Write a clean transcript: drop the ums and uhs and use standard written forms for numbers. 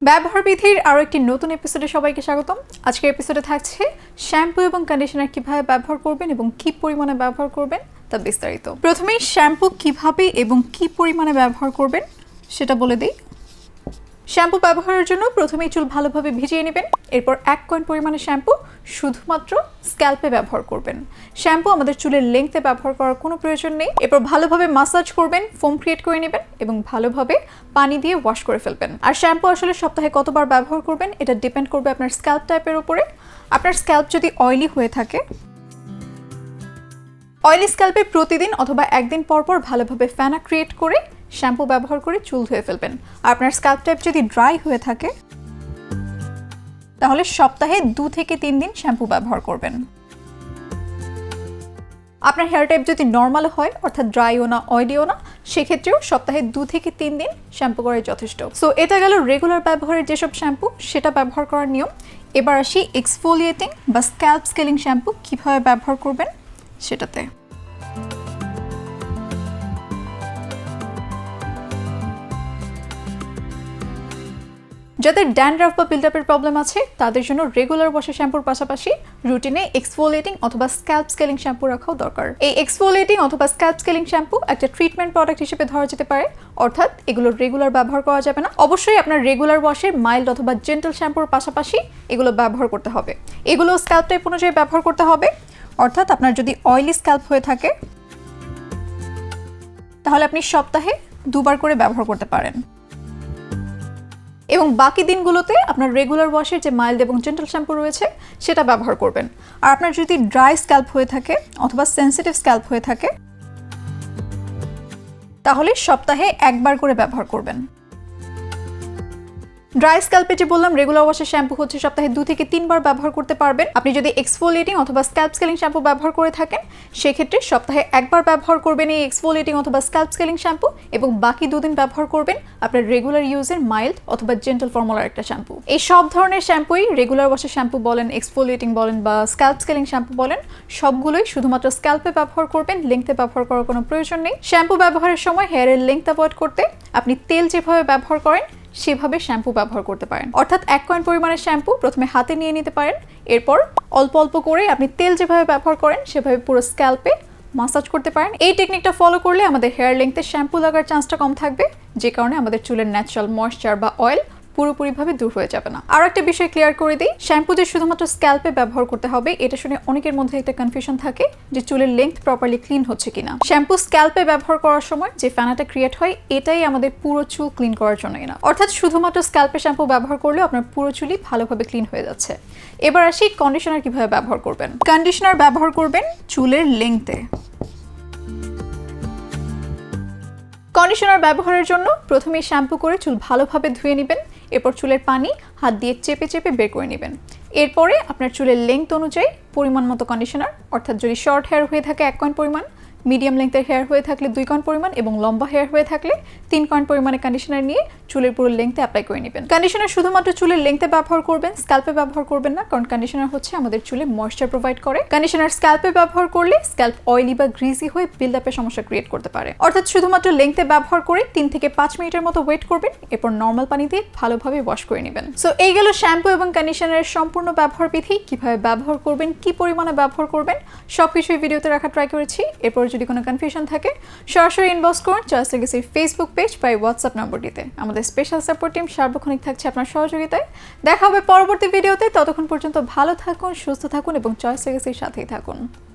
ব্যবহার বিধির আরো একটি নতুন এপিসোডে সবাইকে স্বাগতম। আজকের এপিসোডে থাকছে শ্যাম্পু এবং কন্ডিশনার কিভাবে ব্যবহার করবেন এবং কি পরিমাণে ব্যবহার করবেন তা বিস্তারিত। প্রথমেই শ্যাম্পু কিভাবে এবং কি পরিমাণে ব্যবহার করবেন সেটা বলে দিই। শ্যাম্পু ব্যবহারের জন্য প্রথমেই চুল ভালোভাবে ভিজিয়ে নেবেন। এরপর 1 কয়েন পরিমাণে শ্যাম্পু শুধুমাত্র স্ক্যাল্পে ব্যবহার করবেন। শ্যাম্পু আমাদের চুলের লেংথে ব্যবহার করার কোনো প্রয়োজন নেই। এরপর ভালোভাবে মাসাজ করবেন, ফোম ক্রিয়েট করে নেবেন এবং ভালোভাবে পানি দিয়ে ওয়াশ করে ফেলবেন। আর শ্যাম্পু আসলে সপ্তাহে কতবার ব্যবহার করবেন এটা ডিপেন্ড করবে আপনার স্ক্যাল্প টাইপের উপরে। আপনার স্ক্যাল্প যদি অয়েলি হয়ে থাকে, অয়েলি স্ক্যাল্পে প্রতিদিন অথবা একদিন পর পর ভালোভাবে ফেনা ক্রিয়েট করে শ্যাম্পু ব্যবহার করে চুল ধুয়ে ফেলবেন। আর আপনার স্ক্যাল্প টাইপ যদি ড্রাই হয়ে থাকে তাহলে সপ্তাহে 2 থেকে 3 দিন শ্যাম্পু ব্যবহার করবেন। আপনার হেয়ার টাইপ যদি নর্মাল হয়, অর্থাৎ ড্রাইও না অয়েলিও না, সেক্ষেত্রেও সপ্তাহে 2 থেকে 3 দিন শ্যাম্পু করাই যথেষ্ট। সো এটা গেল রেগুলার ব্যবহারের যেসব শ্যাম্পু সেটা ব্যবহার করার নিয়ম। এবার আসি এক্সফোলিয়েটিং বা স্ক্যাল্প স্কেলিং শ্যাম্পু কিভাবে ব্যবহার করবেন সেটাতে। যাদের ড্যান্ড্রাফ বা বিল্ডআপের প্রবলেম আছে তাদের জন্য রেগুলার ওয়াশে শ্যাম্পুর পাশাপাশি রুটিনে এক্সফোলিয়েটিং অথবা স্ক্যাল্প স্কেলিং শ্যাম্পু রাখাও দরকার। এই এক্সফোলিয়েটিং অথবা স্ক্যাল্প স্কেলিং শ্যাম্পু একটা ট্রিটমেন্ট প্রোডাক্ট হিসেবে ধরা যেতে পারে, অর্থাৎ এগুলো রেগুলার ব্যবহার করা যাবে না। অবশ্যই আপনার রেগুলার ওয়াশে মাইল্ড অথবা জেন্টল শ্যাম্পুর পাশাপাশি এগুলো ব্যবহার করতে হবে। এগুলো স্ক্যাল্প টাইপ অনুযায়ী ব্যবহার করতে হবে, অর্থাৎ আপনার যদি অয়েলি স্ক্যাল্প হয়ে থাকে তাহলে আপনি সপ্তাহে 2 বার করে ব্যবহার করতে পারেন এবং বাকি দিনগুলোতে আপনার রেগুলার ওয়াশের যে মাইল্ড এবং জেন্টল শ্যাম্পু রয়েছে সেটা ব্যবহার করবেন। আর আপনার যদি ড্রাই স্ক্যাল্প হয়ে থাকে অথবা সেনসিটিভ স্ক্যাল্প হয়ে থাকে তাহলে সপ্তাহে 1 বার করে ব্যবহার করবেন। ড্রাই স্ক্যাল্পে যে বললাম রেগুলার ওয়াশের শ্যাম্পু হচ্ছে সপ্তাহে 2 থেকে 3 বার ব্যবহার করতে পারবেন। আপনি যদি এক্সফোলিয়েটিং অথবা স্ক্যাল্প স্কেলিং শ্যাম্পু ব্যবহার করে থাকেন সেক্ষেত্রে সপ্তাহে 1 বার ব্যবহার করবেন এই এক্সফোলিয়েটিং অথবা স্ক্যাল্প স্কেলিং শ্যাম্পু এবং বাকি 2 দিন ব্যবহার করবেন আপনার রেগুলার ইউজের মাইল্ড অথবা জেন্টল ফর্মুলার একটা শ্যাম্পু। এই সব ধরনের শ্যাম্পুই, রেগুলার ওয়াশের শ্যাম্পু বলেন, এক্সফোলিয়েটিং বলেন বা স্ক্যাল্প স্কেলিং শ্যাম্পু বলেন, সবগুলোই শুধুমাত্র স্ক্যাল্পে ব্যবহার করবেন, লেংথে ব্যবহার করার কোনো প্রয়োজন নেই। শ্যাম্পু ব্যবহারের সময় হেয়ারের লেংথ অ্যাভয়েড করতে আপনি তেল যেভাবে ব্যবহার করেন সেভাবে শ্যাম্পু ব্যবহার করতে পারেন। অর্থাৎ 1 কয়েন পরিমাণের শ্যাম্পু প্রথমে হাতে নিয়ে নিতে পারেন, এরপর অল্প অল্প করে আপনি তেল যেভাবে ব্যবহার করেন সেভাবে পুরো স্ক্যাল্পে মাসাজ করতে পারেন। এই টেকনিকটা ফলো করলে আমাদের হেয়ার লেংথে শ্যাম্পু লাগার চান্সটা কম থাকবে, যে কারণে আমাদের চুলের ন্যাচারাল ময়েশ্চার বা অয়েল পুরোপুরিভাবে দূর হয়ে যাবে না। আর একটা বিষয় ক্লিয়ার করে দিই, শ্যাম্পু যে শুধুমাত্র স্ক্যাল্পে ব্যবহার করতে হবে এটা শুনে অনেকের মধ্যে একটা কনফিউশন থাকে যে চুলের লেংথ প্রপারলি ক্লিন হচ্ছে কিনা। শ্যাম্পু স্ক্যাল্পে ব্যবহার করার সময় যে ফেনাটা ক্রিয়েট হয় এটাই আমাদের পুরো চুল ক্লিন করার জন্যই না, অর্থাৎ শুধুমাত্র স্ক্যাল্পে শ্যাম্পু ব্যবহার করলেও আপনার পুরো চুলই ভালোভাবে ক্লিন হয়ে যাচ্ছে। এবার আসি কন্ডিশনার কিভাবে ব্যবহার করবেন। কন্ডিশনার ব্যবহার করবেন চুলের লেংথে। কন্ডিশনার ব্যবহারের জন্য প্রথমেই শ্যাম্পু করে চুল ভালোভাবে ধুয়ে নেবেন, এরপর চুলের পানি হাত দিয়ে চেপে চেপে বের করে নেবেন। এরপরে আপনার চুলের লেংথ অনুযায়ী পরিমাণ মতো কন্ডিশনার, অর্থাৎ যদি শর্ট হেয়ার হয়ে থাকে 1 কয়েন পরিমাণ, মিডিয়াম লেংথের হেয়ার হয়ে থাকলে 2 কয়েন পরিমাণ এবং লম্বা হেয়ার হয়ে থাকলে 3 কয়েন পরিমাণে কন্ডিশনার নিয়ে চুলের পুরো লেংথে অ্যাপ্লাই করে নেবেন। কন্ডিশনার শুধুমাত্র চুলের লেংথে ব্যবহার করবেন, স্ক্যাল্পে ব্যবহার করবেন না, কারণ কন্ডিশনার হচ্ছে আমাদের চুলে ময়েশ্চার প্রোভাইড করে। কন্ডিশনার স্ক্যাল্পে ব্যবহার করলে স্ক্যাল্প অয়েলি বা গ্রিজি হয়ে বিল্ডআপের সমস্যা ক্রিয়েট করতে পারে। অর্থাৎ শুধুমাত্র লেংথে ব্যবহার করে 3 থেকে 5 মিনিটের মতো ওয়েট করবেন, এরপর নর্মাল পানি দিয়ে ভালোভাবে ওয়াশ করে নেবেন। সো এই গেল শ্যাম্পু এবং কন্ডিশনারের সম্পূর্ণ ব্যবহার বিধি, কিভাবে ব্যবহার করবেন, কি পরিমাণে ব্যবহার করবেন সবকিছুই ভিডিওতে রাখা ট্রাই করেছি। এরপর যদি কোনো কনফিউশন থাকে সরাসরি ইনবক্স করুন চয়েস লেগেসির ফেসবুক পেজ বা হোয়াটসঅ্যাপ নম্বরটিতে। আমাদের স্পেশাল সাপোর্ট টিম সার্বক্ষণিক থাকছে আপনার সহযোগিতায়। দেখা হবে পরবর্তী ভিডিওতে, ততক্ষণ পর্যন্ত ভালো থাকুন, সুস্থ থাকুন এবং চয়েস লেগেসির সাথেই থাকুন।